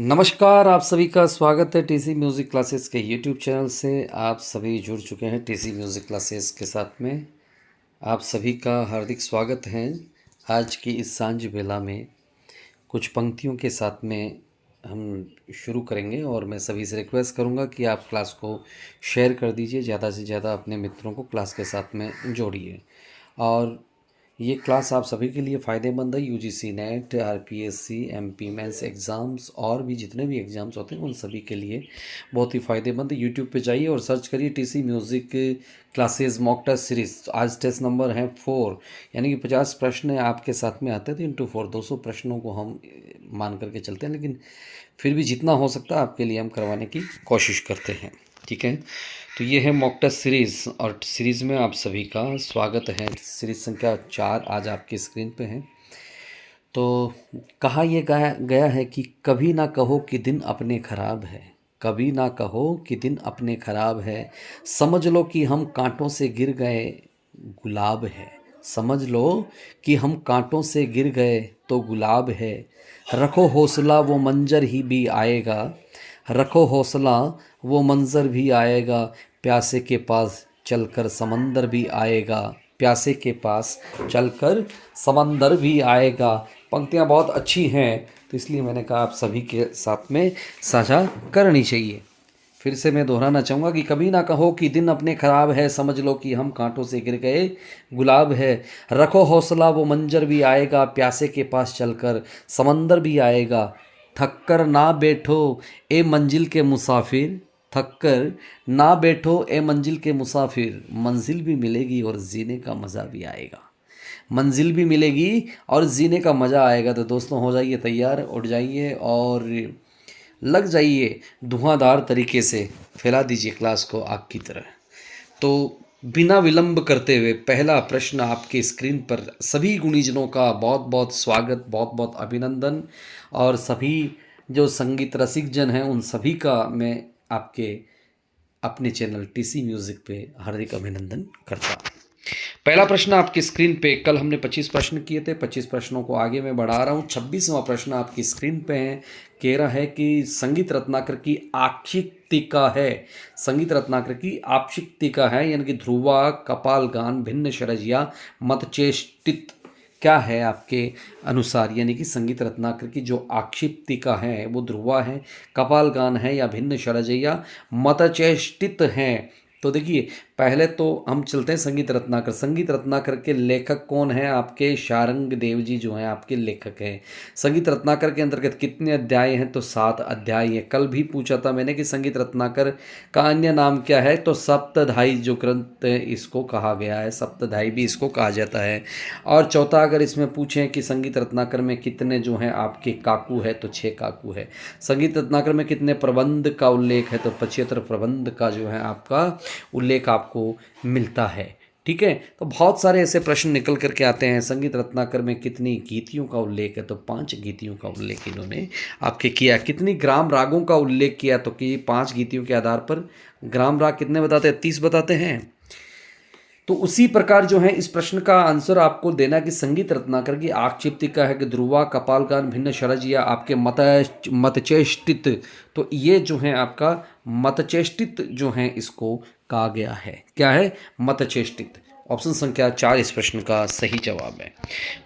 नमस्कार, आप सभी का स्वागत है टीसी म्यूज़िक क्लासेस के यूट्यूब चैनल से। आप सभी जुड़ चुके हैं टीसी म्यूज़िक क्लासेस के साथ में। आप सभी का हार्दिक स्वागत है। आज की इस सांझ बेला में कुछ पंक्तियों के साथ में हम शुरू करेंगे और मैं सभी से रिक्वेस्ट करूंगा कि आप क्लास को शेयर कर दीजिए, ज़्यादा से ज़्यादा अपने मित्रों को क्लास के साथ में जोड़िए। और ये क्लास आप सभी के लिए फ़ायदेमंद है। UGC NET, RPSC, MP mains exams और भी जितने भी एग्ज़ाम्स होते हैं उन सभी के लिए बहुत ही फ़ायदेमंद है। यूट्यूब पे जाइए और सर्च करिए TC music classes mock test series. आज टेस्ट नंबर है 4, यानी कि 50 प्रश्न आपके साथ में आते थे इंटू 4। 200 प्रश्नों को हम मान करके चलते हैं, लेकिन फिर भी जितना हो सकता है आपके लिए हम करवाने की कोशिश करते हैं। ठीक है, तो ये है मॉक टेस्ट सीरीज़ और सीरीज़ में आप सभी का स्वागत है। सीरीज़ संख्या 4 आज आपकी स्क्रीन पे है। तो कहा यह गया है कि कभी ना कहो कि दिन अपने ख़राब है, कभी ना कहो कि दिन अपने ख़राब है, समझ लो कि हम कांटों से गिर गए गुलाब है। समझ लो कि हम कांटों से गिर गए तो गुलाब है। रखो हौसला वो मंजर ही भी आएगा, रखो हौसला वो मंजर भी आएगा, प्यासे के पास चलकर समंदर भी आएगा, प्यासे के पास चलकर समंदर भी आएगा। पंक्तियाँ बहुत अच्छी हैं, तो इसलिए मैंने कहा आप सभी के साथ में साझा करनी चाहिए। फिर से मैं दोहराना चाहूँगा कि कभी ना कहो कि दिन अपने ख़राब है, समझ लो कि हम कांटों से गिर गए गुलाब है। रखो हौसला वो मंजर भी आएगा, प्यासे के पास चलकर समंदर भी आएगा। थक कर ना बैठो ए मंजिल के मुसाफिर, थक कर ना बैठो ए मंजिल के मुसाफिर, मंजिल भी मिलेगी और जीने का मज़ा भी आएगा। मंजिल भी मिलेगी और जीने का मज़ा आएगा। तो दोस्तों हो जाइए तैयार, उठ जाइए और लग जाइए धुआंधार तरीके से फैला दीजिए क्लास को आग की तरह। तो बिना विलंब करते हुए पहला प्रश्न आपके स्क्रीन पर सभी गुणीजनों का बहुत बहुत स्वागत, बहुत बहुत अभिनंदन। और सभी जो संगीत रसिक जन हैं उन सभी का मैं आपके अपने चैनल टीसी म्यूज़िक पे हार्दिक अभिनंदन करता हूँ। पहला प्रश्न आपकी स्क्रीन पे, कल हमने 25 प्रश्न किए थे, 25 प्रश्नों को आगे मैं बढ़ा रहा हूँ। 26वां प्रश्न आपकी स्क्रीन पे है। कह रहा है कि संगीत रत्नाकर की आक्षिक टीका है। संगीत रत्नाकर की आक्षिक टीका है, यानी कि ध्रुवा, कपाल गान, भिन्न शरजिया, मतचेष्टित क्या है आपके अनुसार? यानी कि संगीत रत्नाकर की जो आक्षिप्तिका है वो ध्रुवा है, कपाल गान है या भिन्न शरजैया मतचेष्टित है। तो देखिए पहले तो हम चलते हैं संगीत रत्नाकर। संगीत रत्नाकर के लेखक कौन हैं? आपके शारंग देव जी जो हैं आपके लेखक हैं। संगीत रत्नाकर के अंतर्गत कितने अध्याय हैं? तो 7 अध्याय हैं। कल भी पूछा था मैंने कि संगीत रत्नाकर का अन्य नाम क्या है? तो सप्तधाई जो ग्रंथ इसको कहा गया है, सप्तधाई भी इसको कहा जाता है। और चौथा अगर इसमें पूछें कि संगीत रत्नाकर में कितने जो हैं आपके काकू है, तो 6 काकू है। संगीत रत्नाकर में कितने प्रबंध का उल्लेख है? तो 75 प्रबंध का जो है आपका उल्लेख आपको मिलता है। ठीक है, तो बहुत सारे ऐसे प्रश्न निकल करके आते हैं। संगीत रत्नाकर में कितनी गीतियों का उल्लेख है? तो 5 गीतियों का उल्लेख इन्होंने आपके किया। कितनी ग्राम रागों का उल्लेख किया? तो कि 5 गीतियों के आधार पर ग्राम राग कितने बताते हैं? 30 बताते हैं। तो उसी प्रकार जो है इस प्रश्न का आंसर आपको देना कि संगीत रत्नाकर की आक्षिप्तिका है कि ध्रुवा, कपालगान, भिन्न शरजिया आपके मतचेष्टित। तो ये जो है आपका मतचेष्टित जो है इसको कहा गया है। क्या है? मतचेष्टित। ऑप्शन संख्या 4 इस प्रश्न का सही जवाब है।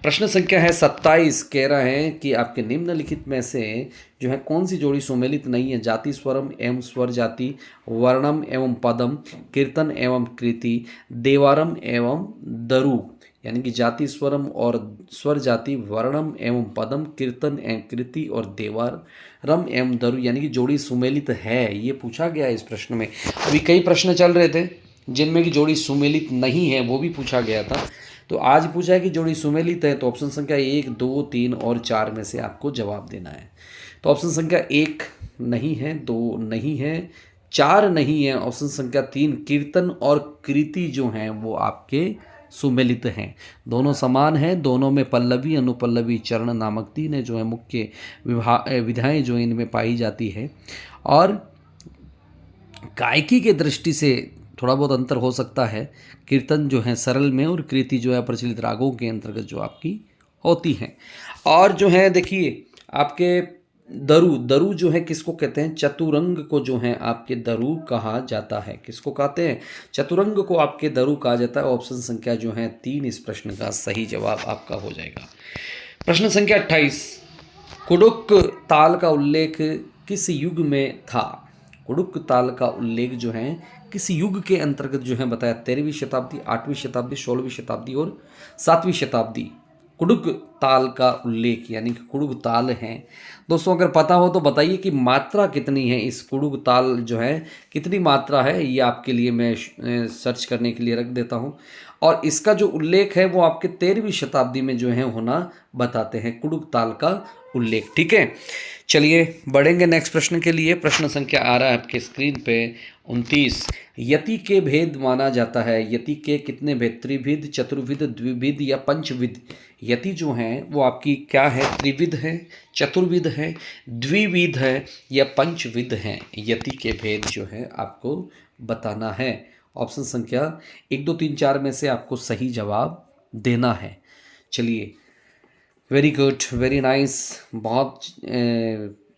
प्रश्न संख्या है 27। कह रहा है कि आपके निम्नलिखित में से जो है कौन सी जोड़ी सुमेलित नहीं है? जाति स्वरम एवं स्वर जाति, वर्णम एवं पदम, कीर्तन एवं कृति, देवारम एवं दरु। यानी कि जाति स्वरम और स्वर जाति, वर्णम एवं पदम, कीर्तन एवं कृति और देवारम एवं दरु, यानी कि जोड़ी सुमेलित है, ये पूछा गया है इस प्रश्न में। अभी कई प्रश्न चल रहे थे जिनमें कि जोड़ी सुमेलित नहीं है, वो भी पूछा गया था। तो आज पूछा है कि जोड़ी सुमेलित है, तो ऑप्शन संख्या 1, 2, 3 और 4 में से आपको जवाब देना है। तो ऑप्शन संख्या 1 नहीं है, 2 नहीं है, 4 नहीं है, ऑप्शन संख्या 3 कीर्तन और कृति जो हैं वो आपके सुमेलित हैं। दोनों समान हैं, दोनों में पल्लवी, अनुपल्लवी, चरण नामक 3 जो है मुख्य विधाएं जो इनमें पाई जाती है। और गायकी के दृष्टि से थोड़ा बहुत अंतर हो सकता है। कीर्तन जो है सरल में और कृति जो है प्रचलित रागों के अंतर्गत जो आपकी होती हैं। और जो है देखिए आपके दरु, दरु जो है किसको कहते हैं? चतुरंग को जो है आपके दरु कहा जाता है। किसको कहते हैं? चतुरंग को आपके दरु कहा जाता है। ऑप्शन संख्या जो है 3 इस प्रश्न का सही जवाब आपका हो जाएगा। प्रश्न संख्या 28, कुडुक ताल का उल्लेख किस युग में था? कुडुक ताल का उल्लेख जो है किस युग के अंतर्गत जो है बताया? 13वीं शताब्दी, 8वीं शताब्दी, 16वीं शताब्दी और 7वीं शताब्दी। कुडुक ताल का उल्लेख यानी कि कुडुक ताल है। दोस्तों अगर पता हो तो बताइए कि मात्रा कितनी है इस कुडुक ताल जो है, कितनी मात्रा है, ये आपके लिए मैं सर्च करने के लिए रख देता हूँ। और इसका जो उल्लेख है वो आपके 13वीं शताब्दी में जो है होना बताते हैं, कुडुक ताल का उल्लेख। ठीक है, चलिए बढ़ेंगे नेक्स्ट प्रश्न के लिए। प्रश्न संख्या आ रहा है आपके स्क्रीन पे 29, यति के भेद माना जाता है। यति के कितने भेद? त्रिविध, चतुर्विध, द्विविध या पंचविध? यति जो है वो आपकी क्या है? त्रिविध है, चतुर्विध है, द्विविध है या पंचविध है? यति के भेद जो है आपको बताना है। ऑप्शन संख्या 1 2 3 4 में से आपको सही जवाब देना है। चलिए, वेरी गुड, वेरी नाइस। बहुत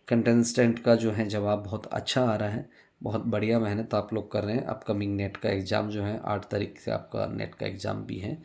कंटेस्टेंट का जो है जवाब बहुत अच्छा आ रहा है। बहुत बढ़िया मेहनत आप लोग कर रहे हैं। अपकमिंग नेट का एग्ज़ाम जो है 8 तारीख से आपका नेट का एग्ज़ाम भी है।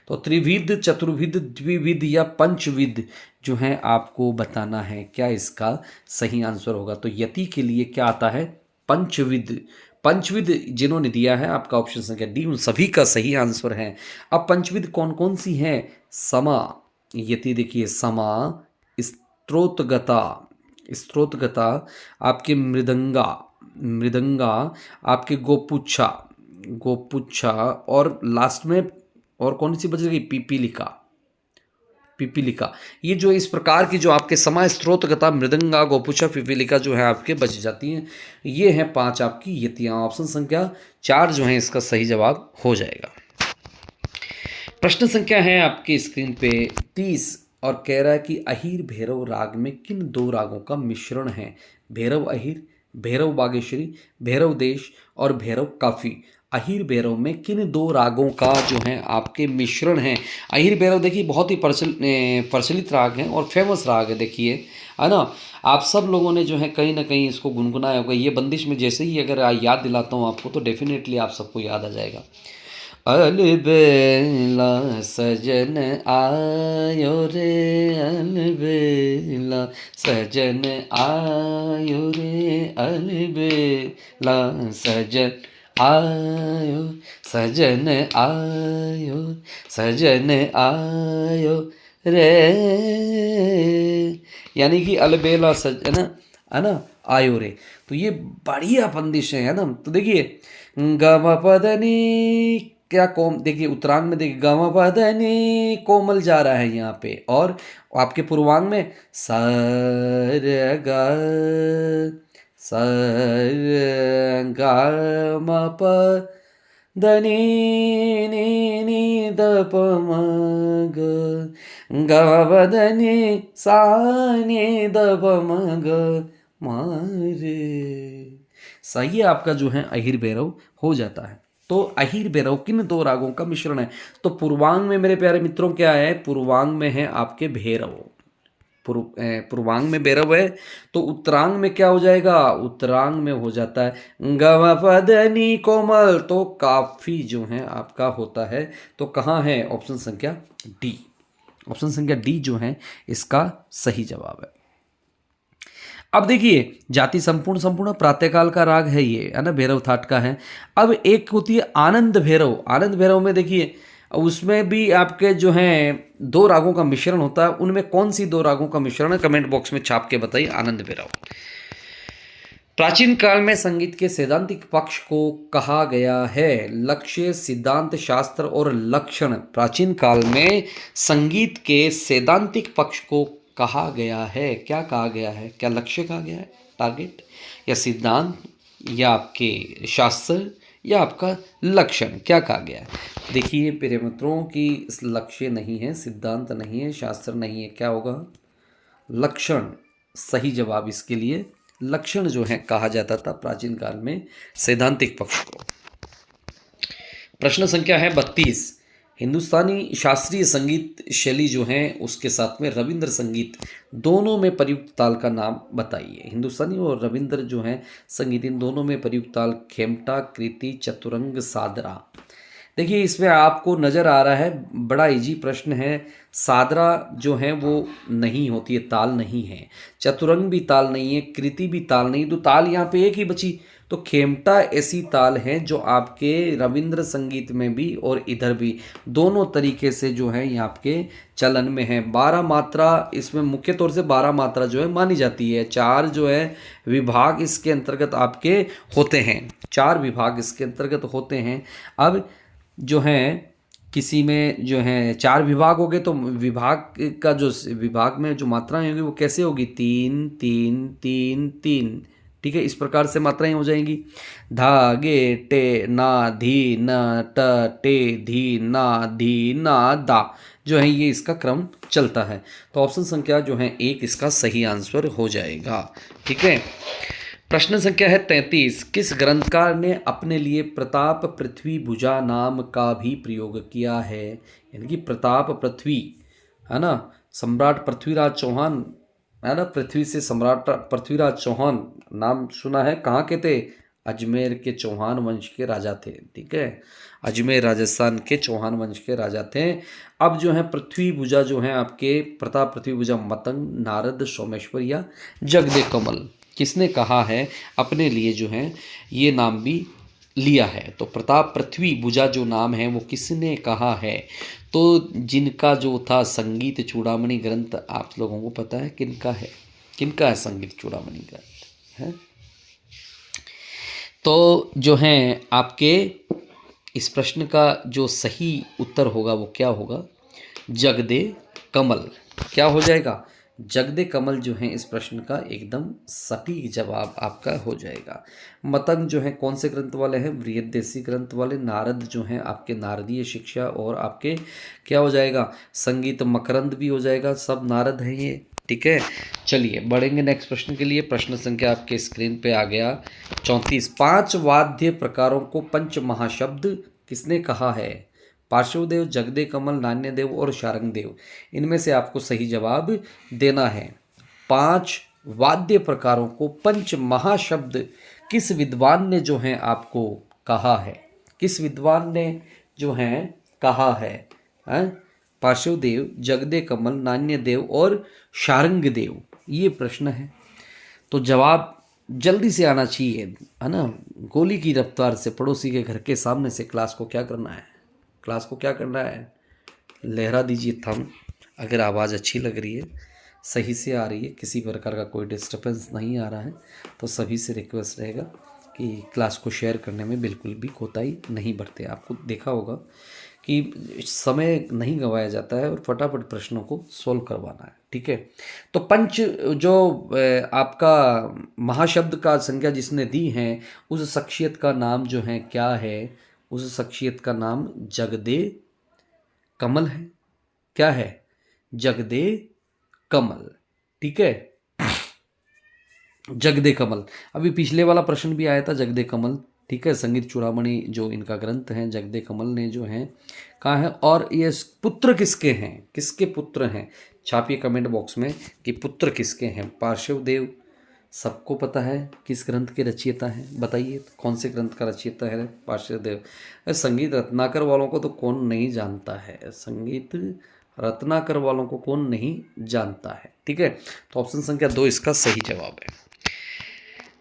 तो त्रिविध, चतुर्विध, द्विविध या पंचविध जो है आपको बताना है क्या इसका सही आंसर होगा। तो यति के लिए क्या आता है? पंचविध। पंचविध जिन्होंने दिया है आपका ऑप्शन संख्या डी, उन सभी का सही आंसर है। अब पंचविध कौन कौन सी है? समा, यति देखिए, समा, स्त्रोतगता, स्त्रोतगता, आपके मृदंगा, मृदंगा, आपके गोपुच्छा, गोपुच्छा, और लास्ट में और कौन सी बच गई? पिपीलिका, पिपीलिका। ये जो इस प्रकार की जो आपके समा, स्त्रोतगता, मृदंगा, गोपुच्छा, पिपीलिका जो है आपके बच जाती हैं। ये हैं 5 आपकी यतियाँ। ऑप्शन संख्या 4 जो है इसका सही जवाब हो जाएगा। प्रश्न संख्या है आपकी स्क्रीन पे 30 और कह रहा है कि अहीर भैरव राग में किन 2 रागों का मिश्रण है? भैरव अहीर, भैरव बागेश्वरी, भैरव देश और भैरव काफी। अहीर भैरव में किन 2 रागों का जो है आपके मिश्रण है? अहीर भैरव देखिए बहुत ही प्रचलित राग है और फेमस राग है, देखिए, है ना। आप सब लोगों ने जो है कहीं ना कहीं इसको गुनगुनाया होगा। ये बंदिश में जैसे ही अगर याद दिलाता हूँ आपको तो डेफिनेटली आप सबको याद आ जाएगा। अलबेला सजन आयो रे, अलबेला सजन आयो रे, अलबेला सजन आयो, सजन आयो, सजन आयो रे, यानी कि अलबेला सजन, है ना, आयो रे। तो ये बढ़िया बंदिश है ना। तो देखिए, ग पदनी क्या कोम, देखिए उत्तरांग में देखिए ग पदनी कोमल जा रहा है यहाँ पे, और आपके पूर्वांग में सर ग म प धनी नी नी द प म ग, ग पदनी सा नी द प म ग मारे। सही है आपका जो है अहीर भैरव हो जाता है। तो अहीर भैरव किन 2 रागों का मिश्रण है? तो पूर्वांग में मेरे प्यारे मित्रों क्या है? पूर्वांग में है आपके भैरव, पूर्वांग में भैरव है। तो उत्तरांग में क्या हो जाएगा? उत्तरांग में हो जाता है गव पदनी कोमल। तो काफी जो है आपका होता है। तो कहाँ है? ऑप्शन संख्या डी, ऑप्शन संख्या डी जो है इसका सही जवाब है। अब देखिए, जाति संपूर्ण, संपूर्ण प्रातःकाल का राग है ये, है ना, भैरव थाट का है। अब एक होती है आनंद भैरव। आनंद भैरव में देखिए उसमें भी आपके जो हैं 2 रागों का मिश्रण होता है। उनमें कौन सी 2 रागों का मिश्रण है? कमेंट बॉक्स में छाप के बताइए। आनंद भैरव। प्राचीन काल में संगीत के सैद्धांतिक पक्ष को कहा गया है। लक्ष्य, सिद्धांत, शास्त्र और लक्षण। प्राचीन काल में संगीत के सैद्धांतिक पक्ष को कहा गया है। क्या कहा गया है? क्या लक्ष्य कहा गया है, टारगेट, या सिद्धांत, या आपके शास्त्र, या आपका लक्षण? क्या कहा गया है? देखिए प्रिय मित्रों की लक्ष्य नहीं है, सिद्धांत नहीं है, शास्त्र नहीं है, क्या होगा? लक्षण सही जवाब इसके लिए। लक्षण जो है कहा जाता था प्राचीन काल में सैद्धांतिक पक्ष को। प्रश्न संख्या है 32, हिंदुस्तानी शास्त्रीय संगीत शैली जो है उसके साथ में रविंद्र संगीत, दोनों में प्रयुक्त ताल का नाम बताइए। हिंदुस्तानी और रविंद्र जो है संगीत, इन दोनों में प्रयुक्त ताल खेमटा, कृति, चतुरंग, सादरा। देखिए इसमें आपको नज़र आ रहा है, बड़ा इजी प्रश्न है। सादरा जो है वो नहीं होती है, ताल नहीं है। चतुरंग भी ताल नहीं है, कृति भी ताल नहीं, तो ताल यहाँ पे एक ही बची। तो खेमटा ऐसी ताल है जो आपके रविंद्र संगीत में भी और इधर भी दोनों तरीके से जो है ये आपके चलन में है। 12 मात्रा इसमें मुख्य तौर से 12 मात्रा जो है मानी जाती है। 4 जो है विभाग इसके अंतर्गत आपके होते हैं, 4 विभाग इसके अंतर्गत होते हैं। अब जो है किसी में जो है 4 विभाग हो गए, तो विभाग का जो विभाग में जो मात्राएं होंगी वो कैसे होगी, 3 3 3 3। ठीक है, इस प्रकार से मात्राएं हो जाएंगी। धा गे टे ना धी न ट टे धी ना धी ना दा, जो है ये इसका क्रम चलता है। तो ऑप्शन संख्या जो है 1 इसका सही आंसर हो जाएगा। ठीक है, प्रश्न संख्या है 33। किस ग्रंथकार ने अपने लिए प्रताप पृथ्वी भुजा नाम का भी प्रयोग किया है? यानी कि प्रताप पृथ्वी है ना, सम्राट पृथ्वीराज चौहान है ना, पृथ्वी से सम्राट पृथ्वीराज चौहान नाम सुना है, कहाँ के थे? अजमेर के चौहान वंश के राजा थे। ठीक है, अजमेर राजस्थान के चौहान वंश के राजा थे। अब जो है पृथ्वी भुजा जो है आपके प्रताप पृथ्वी भुजा मतंग, नारद, सोमेश्वर या जगदे कमल, किसने कहा है अपने लिए जो है ये नाम भी लिया है? तो प्रताप पृथ्वी भुजा जो नाम है वो किसने कहा है? तो जिनका जो था संगीत चूड़ामणि ग्रंथ, आप लोगों को पता है किनका है? किनका है संगीत चूड़ामणि ग्रंथ है? तो जो है आपके इस प्रश्न का जो सही उत्तर होगा वो क्या होगा? जगदे कमल। क्या हो जाएगा? जगदे कमल जो है इस प्रश्न का एकदम सटीक जवाब आपका हो जाएगा। मतंग जो है कौन से ग्रंथ वाले हैं? बृहदेसी ग्रंथ वाले। नारद जो हैं आपके नारदीय शिक्षा, और आपके क्या हो जाएगा? संगीत मकरंद भी हो जाएगा। सब नारद हैं ये। ठीक है, चलिए बढ़ेंगे नेक्स्ट प्रश्न के लिए। प्रश्न संख्या आपके स्क्रीन पे आ गया 34। 5 वाद्य प्रकारों को पंच महाशब्द किसने कहा है? पार्श्वदेव, जगदे कमल, नान्यदेव और शारंगदेव। इनमें से आपको सही जवाब देना है। 5 वाद्य प्रकारों को पंच महाशब्द किस विद्वान ने जो है आपको कहा है? किस विद्वान ने जो है कहा है? हैं? पार्श्वदेव, जगदे कमल, नान्यदेव और शारंगदेव, ये प्रश्न है। तो जवाब जल्दी से आना चाहिए, है ना। गोली की रफ्तार से पड़ोसी के घर के सामने से क्लास को क्या करना है? क्लास को क्या करना है? लहरा दीजिए थंब। अगर आवाज़ अच्छी लग रही है, सही से आ रही है, किसी प्रकार का कोई डिस्टर्बेंस नहीं आ रहा है, तो सभी से रिक्वेस्ट रहेगा कि क्लास को शेयर करने में बिल्कुल भी कोताही नहीं बरते। आपको देखा होगा कि समय नहीं गंवाया जाता है और फटाफट प्रश्नों को सोल्व करवाना है। ठीक है, तो पंच जो आपका महाशब्द का संख्या जिसने दी है, उस शख्सियत का नाम जो है क्या है? उस शख्सियत का नाम जगदे कमल है। क्या है? जगदे कमल। ठीक है, जगदे कमल। अभी पिछले वाला प्रश्न भी आया था जगदे कमल। ठीक है, संगीत चूड़ामणि जो इनका ग्रंथ है, जगदे कमल ने जो है कहा है। और ये पुत्र किसके हैं? किसके पुत्र हैं? छापिए कमेंट बॉक्स में कि पुत्र किसके हैं। पार्श्वदेव सबको पता है किस ग्रंथ के रचयिता हैं, बताइए कौन से ग्रंथ का रचयिता है पार्श्वदेव। संगीत रत्नाकर वालों को तो कौन नहीं जानता है, संगीत रत्नाकर वालों को कौन नहीं जानता है। ठीक है, तो ऑप्शन संख्या 2 इसका सही जवाब है।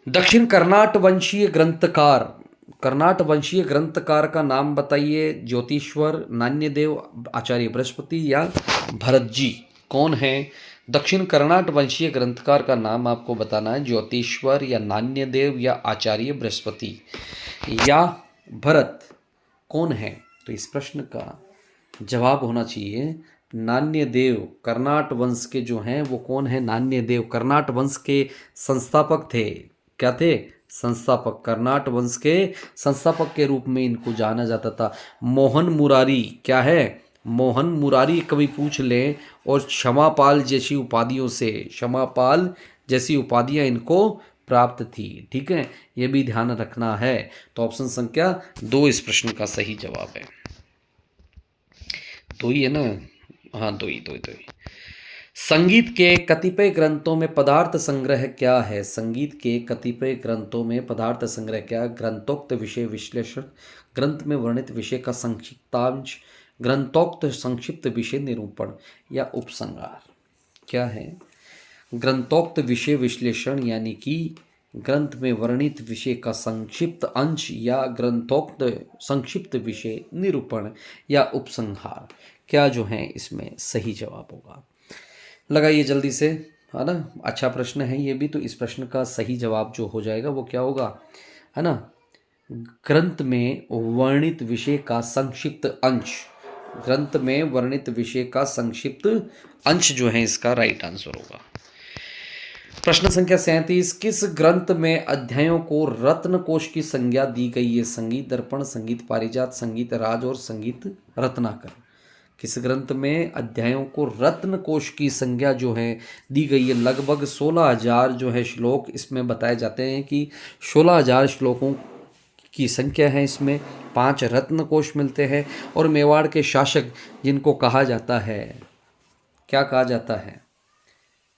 दक्षिण कर्नाट वंशीय ग्रंथकार, कर्नाट वंशीय ग्रंथकार का नाम बताइए। ज्योतिश्वर, नान्यदेव, आचार्य बृहस्पति या भरत जी, कौन है? दक्षिण कर्नाट वंशीय ग्रंथकार का नाम आपको बताना है। ज्योतिश्वर या नान्यदेव या आचार्य बृहस्पति या भरत, कौन है? तो इस प्रश्न का जवाब होना चाहिए नान्यदेव। कर्नाट वंश के जो हैं वो कौन है? नान्यदेव कर्नाट वंश के संस्थापक थे। क्या थे? संस्थापक। कर्नाट वंश के संस्थापक के रूप में इनको जाना जाता था। मोहन मुरारी, क्या है? मोहन मुरारी कभी पूछ लें, और क्षमापाल जैसी उपाधियों से, क्षमापाल जैसी उपाधियां इनको प्राप्त थी। ठीक है, ये भी ध्यान रखना है। तो ऑप्शन संख्या 2 इस प्रश्न का सही जवाब है। दो ही है ना, हाँ दो ही दो ही दो ही। संगीत के कतिपय ग्रंथों में पदार्थ संग्रह क्या है? संगीत के कतिपय ग्रंथों में पदार्थ संग्रह क्या? ग्रंथोक्त विषय विश्लेषण, ग्रंथ में वर्णित विषय का संक्षिप्तांश, ग्रंथोक्त संक्षिप्त विषय निरूपण या उपसंहार। क्या है? ग्रंथोक्त विषय विश्लेषण यानी कि ग्रंथ में वर्णित विषय का संक्षिप्त अंश या ग्रंथोक्त संक्षिप्त विषय निरूपण या उपसंहार। क्या जो है इसमें सही जवाब होगा? लगाइए जल्दी से, है ना। अच्छा प्रश्न है ये भी। तो इस प्रश्न का सही जवाब जो हो जाएगा वो क्या होगा, है ना, ग्रंथ में वर्णित विषय का संक्षिप्त अंश। ग्रंथ में वर्णित विषय का संक्षिप्त अंश जो है इसका राइट आंसर होगा। प्रश्न संख्या 37, किस ग्रंथ में अध्यायों को रत्न कोश की संज्ञा दी गई है? संगीत दर्पण, संगीत पारिजात, संगीत राज और संगीत रत्नाकर। किस ग्रंथ में अध्यायों को रत्न कोश की संज्ञा जो है दी गई है? लगभग 16,000 जो है श्लोक इसमें बताए जाते हैं कि 16,000 श्लोकों की संख्या है इसमें। 5 रत्न कोश मिलते हैं और मेवाड़ के शासक जिनको कहा जाता है, क्या कहा जाता है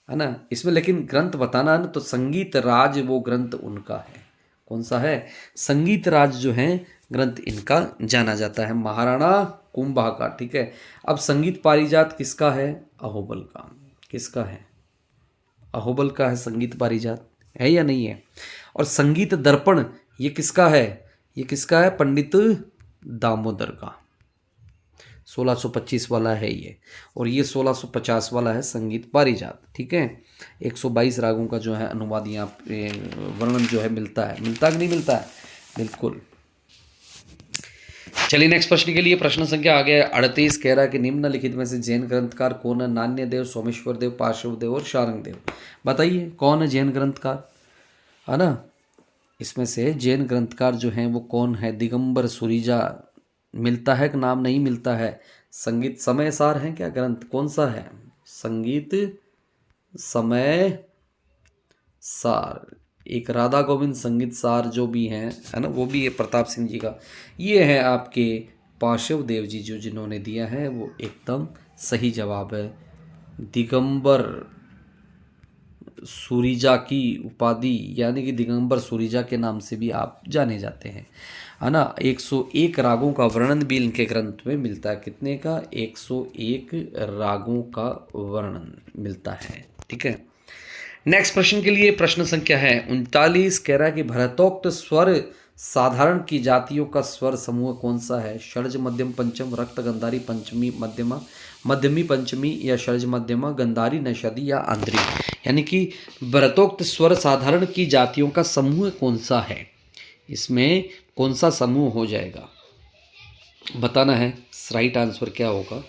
ना इसमें। लेकिन ग्रंथ बताना है ना, तो संगीत राज वो ग्रंथ उनका है। कौन सा है? संगीत राज जो है ग्रंथ इनका जाना जाता है, महाराणा कुंभा का। ठीक है। अब संगीत पारिजात किसका है? अहोबल का। किसका है? अहोबल का है संगीत पारिजात, है या नहीं है? और संगीत दर्पण ये किसका है? ये किसका है? पंडित दामोदर का। 1625 वाला है ये, और ये 1650 वाला है संगीत पारिजात। ठीक है। 122 रागों का जो है अनुवाद यहाँ पे वर्णन जो है मिलता है। मिलता कि नहीं मिलता है? बिल्कुल। चलिए नेक्स्ट प्रश्न के लिए। प्रश्न संख्या आ गया 38, कह रहा है कि निम्नलिखित में से जैन ग्रंथकार कौन है? नान्य देव, सोमेश्वर देव, पार्श्व देव और शारंग देव। बताइए कौन है जैन ग्रंथकार, है ना। इसमें से जैन ग्रंथकार जो हैं वो कौन है? दिगंबर सुरीजा मिलता है कि नाम नहीं मिलता है? संगीत समय सार है क्या ग्रंथ? कौन सा है? संगीत समय सार। एक राधा गोविंद संगीत सार जो भी है ना, वो भी है प्रताप सिंह जी का। ये है आपके पार्श्व देव जी जो जिन्होंने दिया है, वो एकदम सही जवाब है। दिगंबर सुरीजा की उपाधि यानी कि दिगंबर सुरीजा के नाम से भी आप जाने जाते हैं, है ना। 101 रागों का वर्णन भी इनके ग्रंथ में मिलता है। कितने का? 101 रागों का वर्णन मिलता है। ठीक है। नेक्स्ट प्रश्न के लिए प्रश्न संख्या है 39, कह रहा है कि भरतोक्त स्वर साधारण की जातियों का स्वर समूह कौन सा है? षड्ज, मध्यम, पंचम, रक्त, गंधारी, पंचमी, मध्यमा, मध्यमी, पंचमी या षड्ज, मध्यमा, गंधारी, नैषादी या आंध्री। यानी कि भरतोक्त स्वर साधारण की जातियों का समूह कौन सा है? इसमें कौन सा समूह हो जाएगा बताना है। राइट आंसर क्या होगा?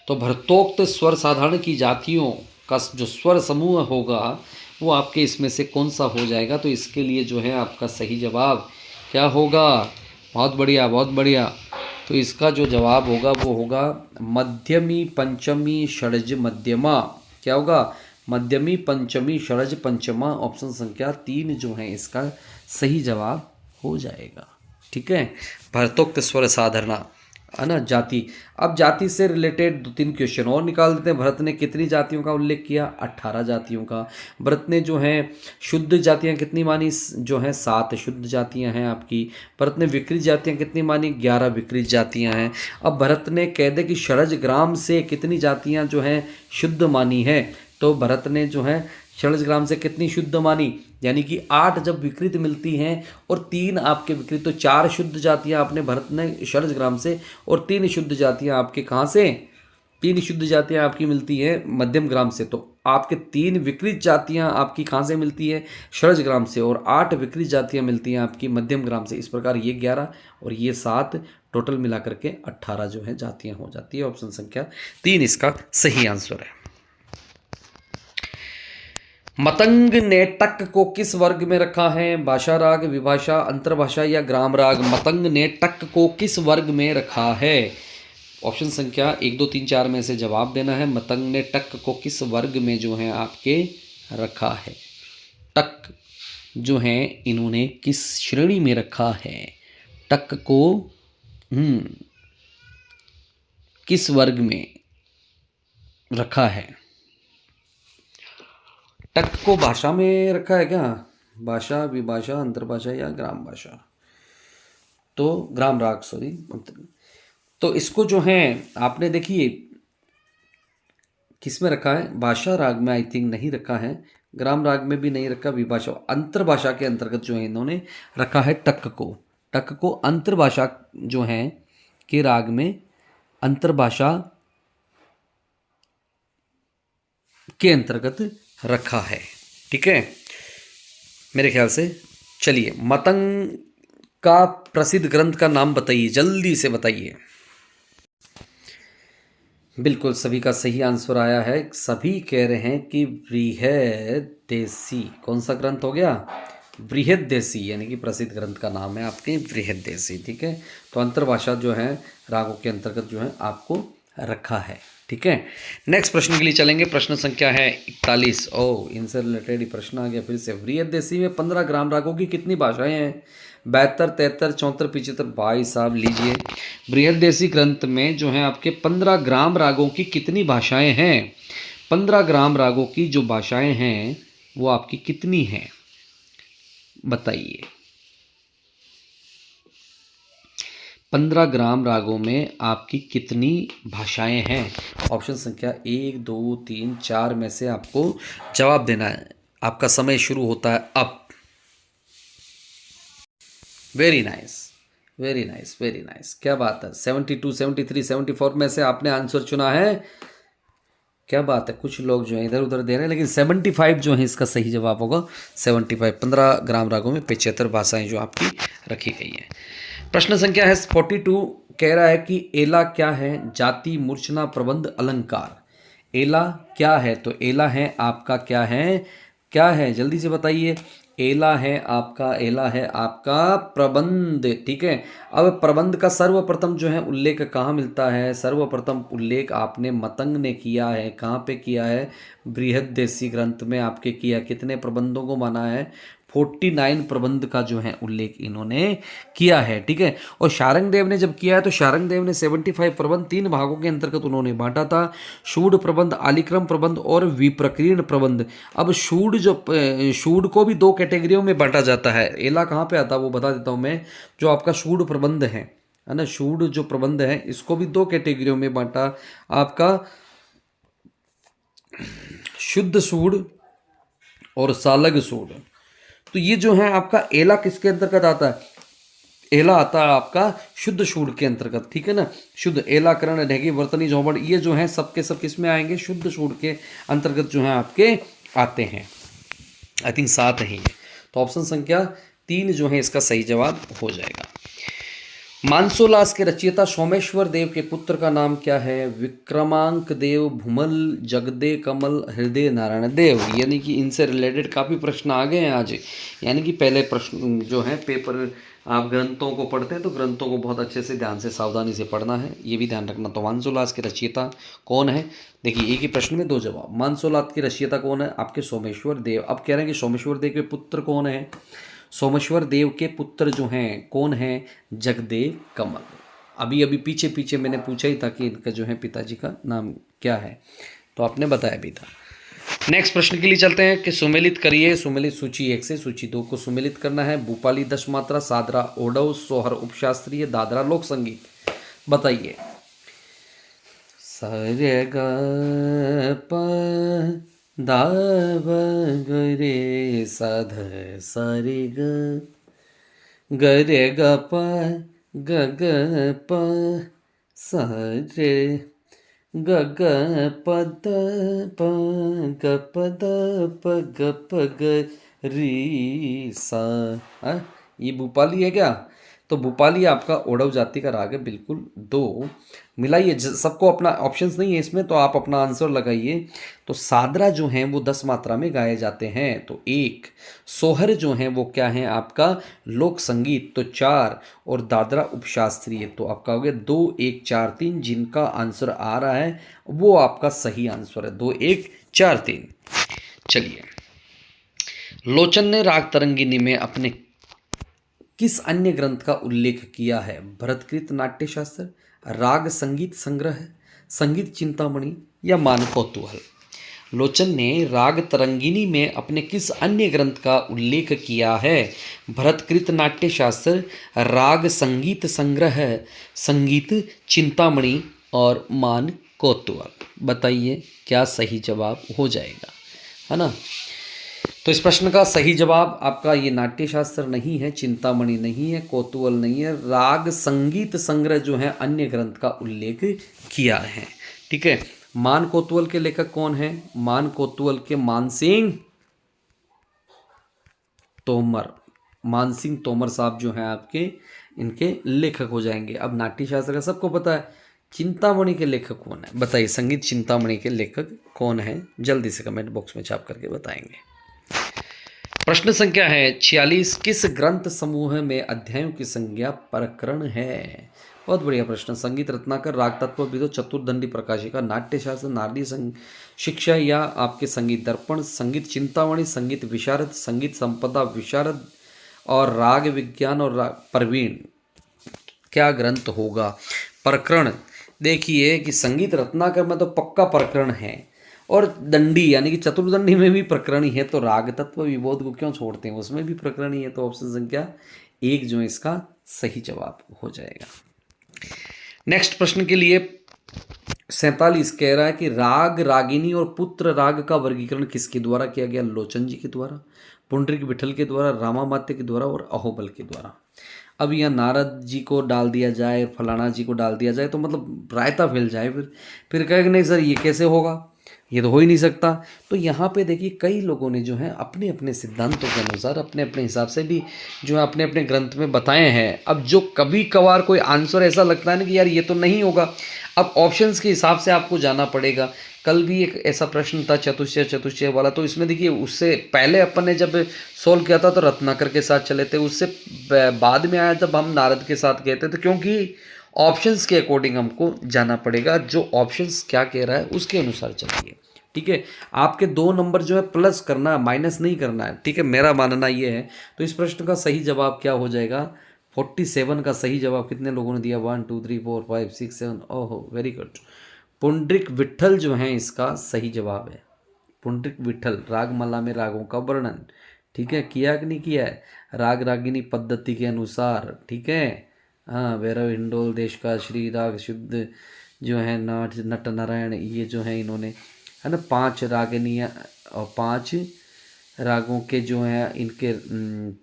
तो भरतोक्त स्वर साधारण की जातियों का जो स्वर समूह होगा वो आपके इसमें से कौन सा हो जाएगा? तो इसके लिए जो है आपका सही जवाब क्या होगा? बहुत बढ़िया, बहुत बढ़िया। तो इसका जो जवाब होगा वो होगा मध्यमी, पंचमी, षड्ज, मध्यमा। क्या होगा? मध्यमी, पंचमी, षड्ज, पंचमा। ऑप्शन संख्या 3 जो है इसका सही जवाब हो जाएगा। ठीक है। भरतोक्त स्वर साधना, है ना, जाति। अब जाति से रिलेटेड 2-3 क्वेश्चन और निकाल देते हैं। भरत ने कितनी जातियों का उल्लेख किया? 18 जातियों का। भरत ने जो है शुद्ध जातियां कितनी मानी? जो है 7 शुद्ध जातियां हैं आपकी। भरत ने विकृत जातियां कितनी मानी? 11 विकृत जातियां हैं। अब भरत ने कह दे कि षड्ज ग्राम से कितनी जातियां जो हैं शुद्ध मानी है, तो भरत ने जो है षड्ज ग्राम से कितनी शुद्ध मानी? यानी कि 8 जब विकृत मिलती हैं और 3 आपके विकृत, तो 4 शुद्ध जातियां आपने भरत ने षड्ज ग्राम से, और 3 शुद्ध जातियां आपके कहाँ से? 3 शुद्ध जातियां आपकी मिलती हैं मध्यम ग्राम से। तो आपके 3 विकृत जातियां आपकी कहाँ से मिलती है? षड्ज ग्राम से। और 8 विकृत जातियां मिलती हैं आपकी मध्यम ग्राम से। इस प्रकार ये 11 और ये 7 टोटल मिलाकर के 18 जो है जातियां हो जाती है। ऑप्शन संख्या 3 इसका सही आंसर है। मतंग ने टक को किस वर्ग में रखा है? भाषा राग, विभाषा, अंतर्भाषा या ग्राम राग। मतंग ने टक को किस वर्ग में रखा है? ऑप्शन संख्या 1, 2, 3, 4 में से जवाब देना है। मतंग ने टक को किस वर्ग में जो है आपके रखा है? टक जो है इन्होंने किस श्रेणी में रखा है? टक को किस वर्ग में रखा है? टक को भाषा में रखा है क्या? भाषा, विभाषा, अंतर्भाषा या ग्राम भाषा? तो ग्राम राग, सॉरी। तो इसको जो है आपने देखिए किस में रखा है? भाषा राग में आई थिंक नहीं रखा है, ग्राम राग में भी नहीं रखा, विभाषा अंतर्भाषा के अंतर्गत जो है इन्होंने रखा है टक को। टक को अंतर्भाषा जो है के राग में अंतर्भाषा के अंतर्गत रखा है। ठीक है, मेरे ख्याल से। चलिए, मतंग का प्रसिद्ध ग्रंथ का नाम बताइए, जल्दी से बताइए। बिल्कुल सभी का सही आंसर आया है। सभी कह रहे हैं कि बृहद्देशी। कौन सा ग्रंथ हो गया? बृहद्देशी, यानी कि प्रसिद्ध ग्रंथ का नाम है आपके बृहद्देशी। ठीक है, तो अंतर्भाषा जो है रागों के अंतर्गत जो है आपको रखा है। ठीक है, नेक्स्ट प्रश्न के लिए चलेंगे। प्रश्न संख्या है 41। इनसे रिलेटेड ही प्रश्न आ गया फिर से। बृहद्देशी में 15 ग्राम रागों की कितनी भाषाएं हैं? 72, 73, 74, 75। भाई साहब लीजिए, बृहद्देशी ग्रंथ में जो है आपके 15 ग्राम रागों की कितनी भाषाएं हैं? 15 ग्राम रागों की जो भाषाएं हैं वो आपकी कितनी हैं, बताइए। 15 ग्राम रागों में आपकी कितनी भाषाएं हैं? ऑप्शन संख्या 1, 2, 3, 4 में से आपको जवाब देना है। आपका समय शुरू होता है अब। Very nice, very nice, very nice, क्या बात है। 72, 73, 74 में से आपने आंसर चुना है। क्या बात है, कुछ लोग जो है इधर उधर दे रहे हैं, लेकिन 75 जो है इसका सही जवाब होगा। 75, 15 ग्राम रागों में 75 भाषाएं जो आपकी रखी गई हैं। प्रश्न संख्या है 42। कह रहा है कि एला क्या है? जाति, मूर्छना, प्रबंध, अलंकार। एला क्या है? तो एला है आपका क्या है? क्या है जल्दी से बताइए। एला है आपका प्रबंध। ठीक है, अब प्रबंध का सर्वप्रथम जो है उल्लेख कहाँ मिलता है? सर्वप्रथम उल्लेख आपने मतंग ने किया है। कहाँ पे किया है? बृहद्देशी ग्रंथ में आपके किया। कितने प्रबंधों को माना है? 49 प्रबंध का जो है उल्लेख इन्होंने किया है। ठीक है, और शारंगदेव ने जब किया है तो शारंगदेव ने 75 प्रबंध 3 भागों के अंतर्गत उन्होंने बांटा था। शूड प्रबंध, आलिक्रम प्रबंध और विप्रकीर्ण प्रबंध। अब शूड को भी 2 कैटेगरियों में बांटा जाता है। एला कहाँ पे आता है वो बता देता हूँ मैं। जो आपका शूड प्रबंध है ना, शूड जो प्रबंध है इसको भी 2 कैटेगरियों में बांटा। आपका शुद्ध सूड और सालग सूड। तो ये जो है आपका एला किसके अंतर्गत आता है? एला आता है आपका शुद्ध शूड के अंतर्गत। ठीक है ना, शुद्ध एला, करण, ढेगी, वर्तनी, झोंबड़, ये जो है सब के सब किस में आएंगे? शुद्ध शूड के अंतर्गत जो है आपके आते हैं। आई थिंक 7 है ये। तो ऑप्शन संख्या 3 जो है इसका सही जवाब हो जाएगा। मानसोल्लास के रचयिता सोमेश्वर देव के पुत्र का नाम क्या है? विक्रमांक देव, भूमल, जगदे, कमल, हृदय नारायण देव। यानी कि इनसे रिलेटेड काफ़ी प्रश्न आ गए हैं आज। यानी कि पहले प्रश्न जो है पेपर आप ग्रंथों को पढ़ते हैं तो ग्रंथों को बहुत अच्छे से ध्यान से सावधानी से पढ़ना है, ये भी ध्यान रखना। तो मानसोल्लास के रचयिता कौन है? देखिए, एक ही प्रश्न में 2 जवाब। मानसोल्लास के रचयिता कौन है? आपके सोमेश्वर देव। अब कह रहे हैं कि सोमेश्वर देव के पुत्र कौन है? सोमेश्वर देव के पुत्र जो हैं कौन हैं? जगदे, कमल। अभी अभी पीछे पीछे मैंने पूछा ही था कि इनका जो है पिताजी का नाम क्या है, तो आपने बताया भी था। नेक्स्ट प्रश्न के लिए चलते हैं कि सुमेलित करिए। सुमेलित सूची 1 से सूची 2 को सुमेलित करना है। भूपाली 10 मात्रा, सादरा ओडव, सोहर उपशास्त्रीय, दादरा लोक संगीत। बताइए। सारे ग प दा ब ग रे सा ध सा रे ग ग रे ग प ग ग प सा रे ग ग प द प ग प द प ग प ग री सा। ये भूपाली है क्या? तो भूपाली आपका ओडव जाति का राग है। बिल्कुल 2 मिलाइए। सबको अपना ऑप्शंस नहीं है इसमें, तो आप अपना आंसर लगाइए। तो सादरा जो हैं वो 10 मात्रा में गाए जाते हैं, तो 1। सोहर जो हैं वो क्या है आपका? लोक संगीत, तो 4। और दादरा उपशास्त्रीय, तो आपका हो गया 2, 1, 4, 3। जिनका आंसर आ रहा है वो आपका सही आंसर है, 2, 1, 4, 3। चलिए, लोचन ने राग तरंगिनी में अपने किस अन्य ग्रंथ का उल्लेख किया है? भरतकृत नाट्यशास्त्र, राग संगीत संग्रह, संगीत चिंतामणि या मान कौतूहल। लोचन ने राग तरंगिनी में अपने किस अन्य ग्रंथ का उल्लेख किया है? भरतकृत नाट्यशास्त्र, राग संगीत संग्रह, संगीत चिंतामणि और मान कौतूहल। बताइए क्या सही जवाब हो जाएगा, है ना। तो इस प्रश्न का सही जवाब आपका ये नाट्यशास्त्र नहीं है, चिंतामणि नहीं है, कौतूहल नहीं है, राग संगीत संग्रह जो है अन्य ग्रंथ का उल्लेख किया है। ठीक है, मान कौतूहल के लेखक कौन है? मान कौतूहल के मानसिंह तोमर, मानसिंह तोमर साहब जो हैं आपके, इनके लेखक हो जाएंगे। अब नाट्यशास्त्र का सबको पता है, चिंतामणि के लेखक कौन है? बताइए, संगीत चिंतामणि के लेखक कौन है? जल्दी से कमेंट बॉक्स में छाप करके बताएंगे। प्रश्न संख्या है 46, किस ग्रंथ समूह में अध्यायों की संज्ञा प्रकरण है? बहुत बढ़िया प्रश्न। संगीत रत्नाकर, राग तत्व विदो, चतुर्दंडी प्रकाशिका, नाट्यशास्त्र, नारदी शिक्षा या आपके संगीत दर्पण, संगीत चिंतामणि, संगीत विशारद, संगीत संपदा विशारद और राग विज्ञान और प्रवीण। क्या ग्रंथ होगा? प्रकरण देखिए कि संगीत रत्नाकर में तो पक्का प्रकरण है, और दंडी यानी कि चतुर्दंडी में भी प्रकरण ही है, तो राग तत्व विबोध को क्यों छोड़ते हैं, उसमें भी प्रकरण ही है। तो ऑप्शन संख्या 1 जो इसका सही जवाब हो जाएगा। नेक्स्ट प्रश्न के लिए 47 कह रहा है कि राग रागिनी और पुत्र राग का वर्गीकरण किसके द्वारा किया गया? लोचन जी के द्वारा, पुंडरीक विठल के द्वारा, रामामात्य के द्वारा और अहोबल के द्वारा। अब यहाँ नारद जी को डाल दिया जाए, फलाना जी को डाल दिया जाए, तो मतलब रायता फैल जाए। फिर कहेगा नहीं सर ये कैसे होगा, ये तो हो ही नहीं सकता। तो यहाँ पे देखिए कई लोगों ने जो है अपने अपने सिद्धांतों के अनुसार अपने अपने हिसाब से भी जो है अपने अपने ग्रंथ में बताए हैं। अब जो कभी कभार कोई आंसर ऐसा लगता है ना कि यार ये तो नहीं होगा, अब ऑप्शंस के हिसाब से आपको जाना पड़ेगा। कल भी एक ऐसा प्रश्न था चतुष्टय वाला, तो इसमें देखिए उससे पहले अपन ने जब सोल्व किया था तो रत्नाकर के साथ चले थे, उससे बाद में आया जब हम नारद के साथ गए थे। तो क्योंकि ऑप्शंस के अकॉर्डिंग हमको जाना पड़ेगा, जो ऑप्शंस क्या कह रहा है उसके अनुसार चलिए। ठीक है, आपके 2 नंबर जो है प्लस करना है, माइनस नहीं करना है। ठीक है, मेरा मानना ये है। तो इस प्रश्न का सही जवाब क्या हो जाएगा? 47 का सही जवाब कितने लोगों ने दिया? 1 2 3 4 5 6 7। ओहो वेरी गुड। पुंडरीक विठल जो है इसका सही जवाब है। पुंडरीक विठल, रागमाला में रागों का वर्णन, ठीक है, किया कि नहीं किया है? राग रागिनी पद्धति के अनुसार, ठीक है। हाँ, भैरव हिंडोल देश का श्री राग शुद्ध जो है नाट नट नारायण, ये जो है इन्होंने, है ना, 5 रागिनियाँ और 5 रागों के जो हैं इनके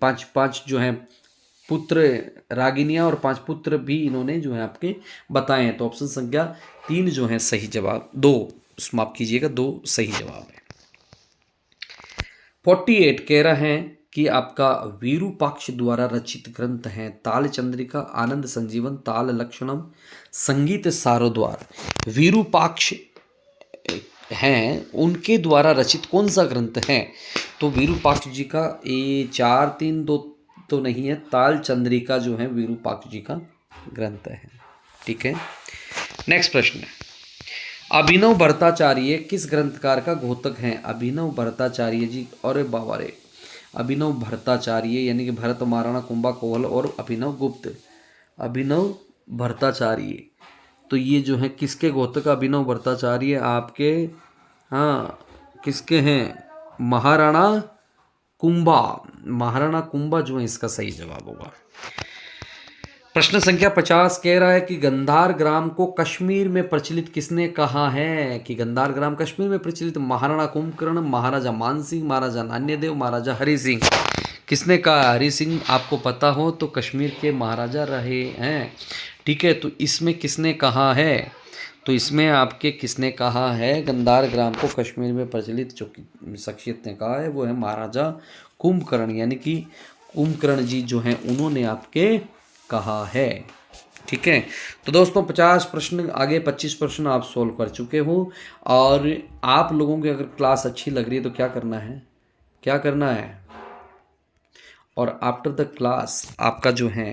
5 जो हैं पुत्र रागिनियाँ और 5 पुत्र भी इन्होंने जो है आपके बताए हैं। तो ऑप्शन संख्या 3 जो है सही जवाब, 2 समाप्त कीजिएगा, 2 सही जवाब है। 48 कह रहा है कि आपका विरूपाक्ष द्वारा रचित ग्रंथ हैं ताल चंद्रिका, आनंद संजीवन, ताल लक्षणम, संगीत सारोद्वार। विरूपाक्ष हैं उनके द्वारा रचित कौन सा ग्रंथ है? तो विरूपाक्ष जी का 4 3 2 तो नहीं है, ताल चंद्रिका जो है विरूपाक्ष जी का ग्रंथ है। ठीक है, नेक्स्ट प्रश्न है, अभिनव भट्टाचार्य किस ग्रंथकार का घोतक हैं? अभिनव भट्टाचार्य जी, और बाबा रे, अभिनव भट्टाचार्य यानी कि भरत, महाराणा, कुंभा, कोहल और अभिनव गुप्त। अभिनव भट्टाचार्य, तो ये जो है किसके घोतक? अभिनव भट्टाचार्य आपके, हाँ, किसके हैं? महाराणा कुंभा। महाराणा कुंभा जो है इसका सही जवाब होगा। प्रश्न संख्या 50 कह रहा है कि गंधार ग्राम को कश्मीर में प्रचलित किसने कहा है? कि गंधार ग्राम कश्मीर में प्रचलित महाराणा कुंभकर्ण, महाराजा मानसिंह, महाराजा नान्यदेव, महाराजा हरि सिंह। किसने कहा? हरि सिंह आपको पता हो तो कश्मीर के महाराजा रहे हैं। ठीक है, तो इसमें किसने कहा है? तो इसमें आपके किसने कहा है गंधार ग्राम को कश्मीर में प्रचलित? जो शख्सियत ने कहा है वो है महाराजा कुंभकर्ण, यानी कि कुंभकर्ण जी जो हैं उन्होंने आपके कहा है। ठीक है, तो दोस्तों 50 प्रश्न आगे 25 प्रश्न आप सोल्व कर चुके हो, और आप लोगों की अगर क्लास अच्छी लग रही है तो क्या करना है, क्या करना है, और आफ्टर द क्लास आपका जो है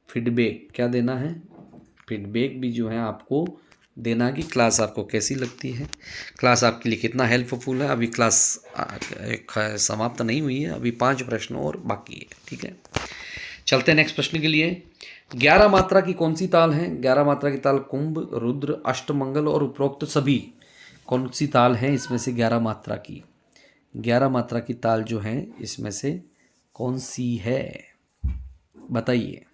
फीडबैक क्या देना है? फीडबैक भी जो है आपको देना कि क्लास आपको कैसी लगती है, क्लास आपके लिए कितना हेल्पफुल है। अभी क्लास समाप्त नहीं हुई है, अभी 5 प्रश्न और बाकी है। ठीक है, चलते हैं नेक्स्ट प्रश्न के लिए। 11 मात्रा की कौन सी ताल है? 11 मात्रा की ताल कुंभ, रुद्र, अष्टमंगल और उपरोक्त सभी। कौन सी ताल है इसमें से 11 मात्रा की? 11 मात्रा की ताल जो है इसमें से कौन सी है, बताइए।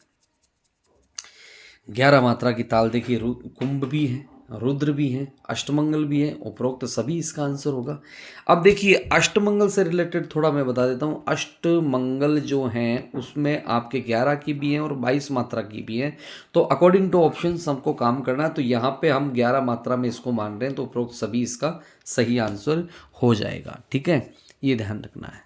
11 मात्रा की ताल देखिए, कुंभ भी है, रुद्र भी है, अष्टमंगल भी है, उपरोक्त सभी इसका आंसर होगा। अब देखिए अष्टमंगल से रिलेटेड थोड़ा मैं बता देता हूँ। अष्टमंगल जो हैं उसमें आपके 11 की भी हैं और 22 मात्रा की भी हैं। तो अकॉर्डिंग टू ऑप्शन हमको काम करना है। तो यहाँ पे हम 11 मात्रा में इसको मान रहे हैं, तो उपरोक्त सभी इसका सही आंसर हो जाएगा। ठीक है, ये ध्यान रखना है।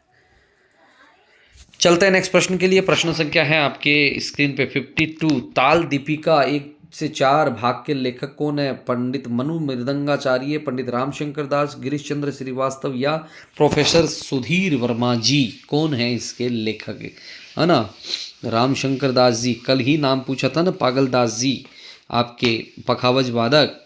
चलते हैं नेक्स्ट प्रश्न के लिए। प्रश्न संख्या है आपके स्क्रीन पे 52। ताल दीपिका 1 से 4 भाग के लेखक कौन है? पंडित मनु मृदंगाचार्य, पंडित रामशंकर दास, गिरीश चंद्र श्रीवास्तव या प्रोफेसर सुधीर वर्मा जी? कौन है इसके लेखक, है ना? रामशंकर दास जी, कल ही नाम पूछा था ना, पागल दास जी आपके पखावज वादक,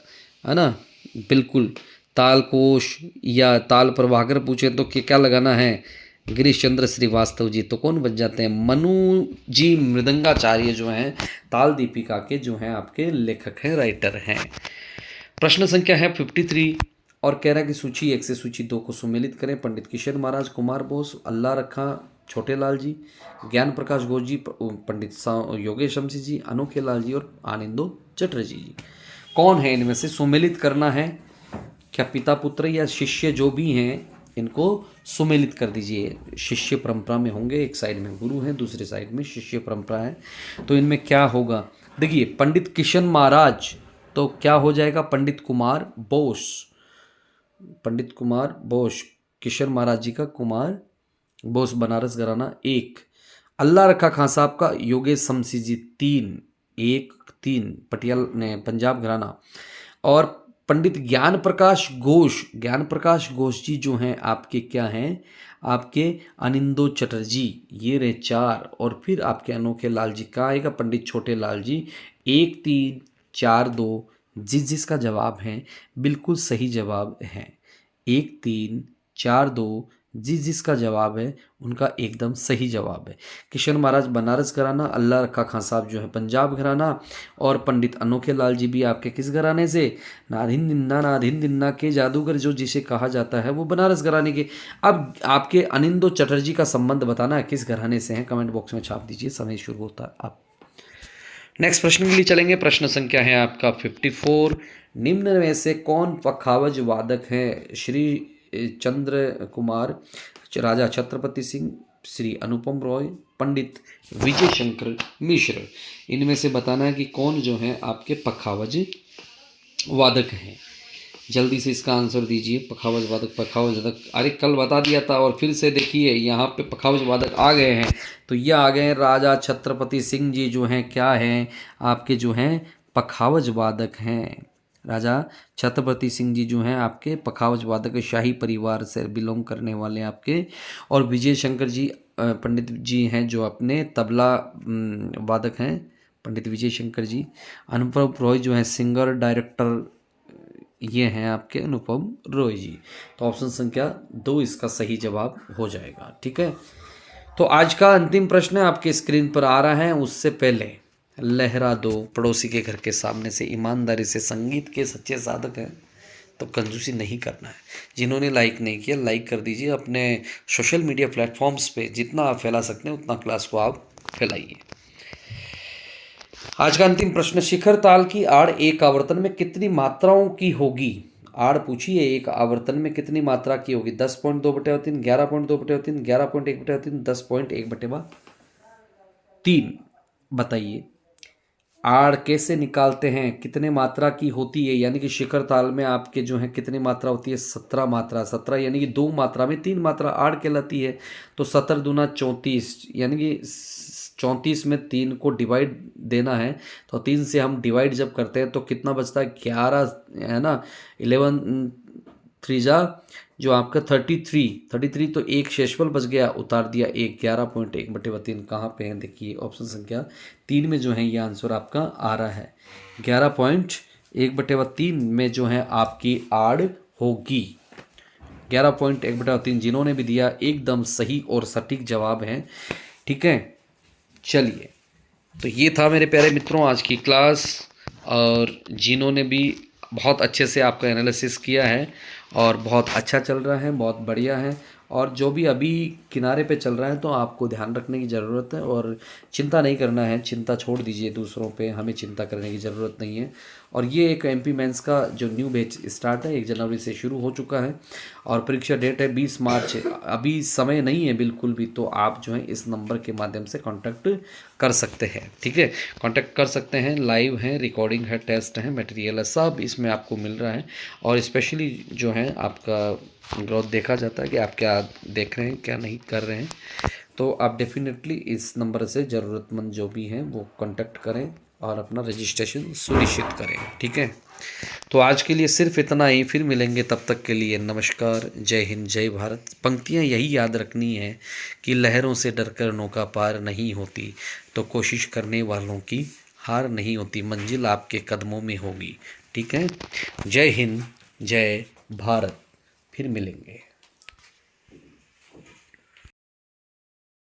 है ना? बिल्कुल। ताल कोश या ताल प्रभाकर पूछे तो क्या लगाना है? गिरीश चंद्र श्रीवास्तव जी। तो कौन बच जाते हैं? मनु जी मृदंगाचार्य जो हैं ताल दीपिका के जो हैं आपके लेखक हैं, राइटर हैं। प्रश्न संख्या है 53 और कह रहा है कि सूची 1 से सूची 2 को सुमेलित करें। पंडित किशन महाराज, कुमार बोस, अल्लाह रखा छोटे लाल जी, ज्ञान प्रकाश घोष जी, पंडित योगेश शमसी जी, अनोखे लाल जी और आनंदो चटर्जी जी। कौन है इनमें से? सुमेलित करना है। क्या पिता पुत्र या शिष्य जो भी हैं इनको सुमेलित कर दीजिए। शिष्य परंपरा में होंगे, एक साइड में गुरु हैं, दूसरे साइड में शिष्य परंपरा है। तो इनमें क्या होगा? देखिए पंडित किशन महाराज, तो क्या हो जाएगा? पंडित कुमार बोस, पंडित कुमार बोस, किशन महाराज जी का कुमार बोस, बनारस घराना 1। अल्लाह रखा खां साहब का योगेश शमसी जी 3, 1 3 पटियाला ने पंजाब घराना। और पंडित ज्ञान प्रकाश घोष, ज्ञान प्रकाश घोष जी जो हैं आपके क्या हैं? आपके अनिंदो चटर्जी, ये रहे 4। और फिर आपके अनोखे लाल जी का आएगा पंडित छोटे लाल जी 1 3 4 2। जिसका जवाब है बिल्कुल सही जवाब है 1 3 4 2। जिसका जवाब है उनका एकदम सही जवाब है। किशन महाराज बनारस घराना, अल्लाह रखा खां साहब जो है पंजाब घराना, और पंडित अनोखे लाल जी भी आपके किस घराने से? नाधिन दिन्ना के जादूगर जो जिसे कहा जाता है वो बनारस घराने के। अब आपके अनिंदो चटर्जी का संबंध बताना है किस घराने से हैं, कमेंट बॉक्स में छाप दीजिए। समय शुरू होता है आप। नेक्स्ट प्रश्न के लिए चलेंगे। प्रश्न संख्या है आपका 54। निम्न में से कौन पखावज वादक हैं? श्री चंद्र कुमार, राजा छत्रपति सिंह, श्री अनुपम रॉय, पंडित विजय शंकर मिश्र। इनमें से बताना है कि कौन जो है आपके पखावज वादक हैं। जल्दी से इसका आंसर दीजिए। पखावज वादक, पखावज वादक, अरे कल बता दिया था और फिर से देखिए यहाँ पे पखावज वादक आ गए हैं। तो ये आ गए हैं राजा छत्रपति सिंह जी जो हैं क्या हैं आपके जो हैं पखावज वादक हैं। राजा छत्रपति सिंह जी जो हैं आपके पखावज वादक, शाही परिवार से बिलोंग करने वाले आपके। और विजय शंकर जी पंडित जी हैं जो अपने तबला वादक हैं, पंडित विजय शंकर जी। अनुपम रॉय जो हैं सिंगर डायरेक्टर, ये हैं आपके अनुपम रॉय जी। तो ऑप्शन संख्या 2 इसका सही जवाब हो जाएगा। ठीक है, तो आज का अंतिम प्रश्न आपके स्क्रीन पर आ रहा है। उससे पहले लहरा दो पड़ोसी के घर के सामने से। ईमानदारी से संगीत के सच्चे साधक हैं तो कंजूसी नहीं करना है। जिन्होंने लाइक नहीं किया लाइक कर दीजिए। अपने सोशल मीडिया प्लेटफॉर्म्स पे जितना आप फैला सकते हैं उतना क्लास को आप फैलाइए। आज का अंतिम प्रश्न, शिखर ताल की आड़ एक आवर्तन में कितनी मात्राओं की होगी? आड़ पूछी है, एक आवर्तन में कितनी मात्रा की होगी? 10.2/3, 11.2/3, 11.1/3, 10.1/3। बताइए आड़ कैसे निकालते हैं, कितने मात्रा की होती है? यानी कि शिखर ताल में आपके जो है कितनी मात्रा होती है? 17 मात्रा। 17 यानी कि 2 मात्रा में 3 मात्रा आड़ कहलाती है। तो 17 दूना 34, यानी कि 34 में 3 को डिवाइड देना है। तो 3 से हम डिवाइड जब करते हैं तो कितना बचता है? 11 है ना। 11 3 जा जो आपका 33 तो एक शेषफल बच गया, उतार दिया 1। 11.1/3 कहाँ पे है? देखिए ऑप्शन संख्या 3 में जो है ये आंसर आपका आ रहा है। 11.1/3 में जो है आपकी आड़ होगी। 11.1/3 जिन्होंने भी दिया एकदम सही और सटीक जवाब है। ठीक है, चलिए तो ये था मेरे प्यारे मित्रों आज की क्लास, और जिन्होंने भी बहुत अच्छे से आपका एनालिसिस किया है और बहुत अच्छा चल रहा है, बहुत बढ़िया है। और जो भी अभी किनारे पे चल रहा है तो आपको ध्यान रखने की ज़रूरत है और चिंता नहीं करना है, चिंता छोड़ दीजिए दूसरों पे, हमें चिंता करने की ज़रूरत नहीं है। और ये एक एमपी मेंस का जो न्यू बैच स्टार्ट है 1 जनवरी से शुरू हो चुका है और परीक्षा डेट है 20 मार्च। अभी समय नहीं है बिल्कुल भी, तो आप जो है इस नंबर के माध्यम से कांटेक्ट कर सकते हैं, ठीक है। कांटेक्ट कर सकते हैं, लाइव है, रिकॉर्डिंग है, टेस्ट है, मटेरियल है, सब इसमें आपको मिल रहा है। और स्पेशली जो है आपका ग्रोथ देखा जाता है कि आप क्या देख रहे हैं, क्या नहीं कर रहे हैं। तो आप डेफिनेटली इस नंबर से ज़रूरतमंद जो भी हैं वो कांटेक्ट करें और अपना रजिस्ट्रेशन सुनिश्चित करें, ठीक है। तो आज के लिए सिर्फ इतना ही, फिर मिलेंगे, तब तक के लिए नमस्कार, जय हिंद, जय भारत। पंक्तियाँ यही याद रखनी है कि लहरों से डरकर नौका पार नहीं होती, तो कोशिश करने वालों की हार नहीं होती, मंजिल आपके कदमों में होगी, ठीक है। जय हिंद, जय भारत, फिर मिलेंगे।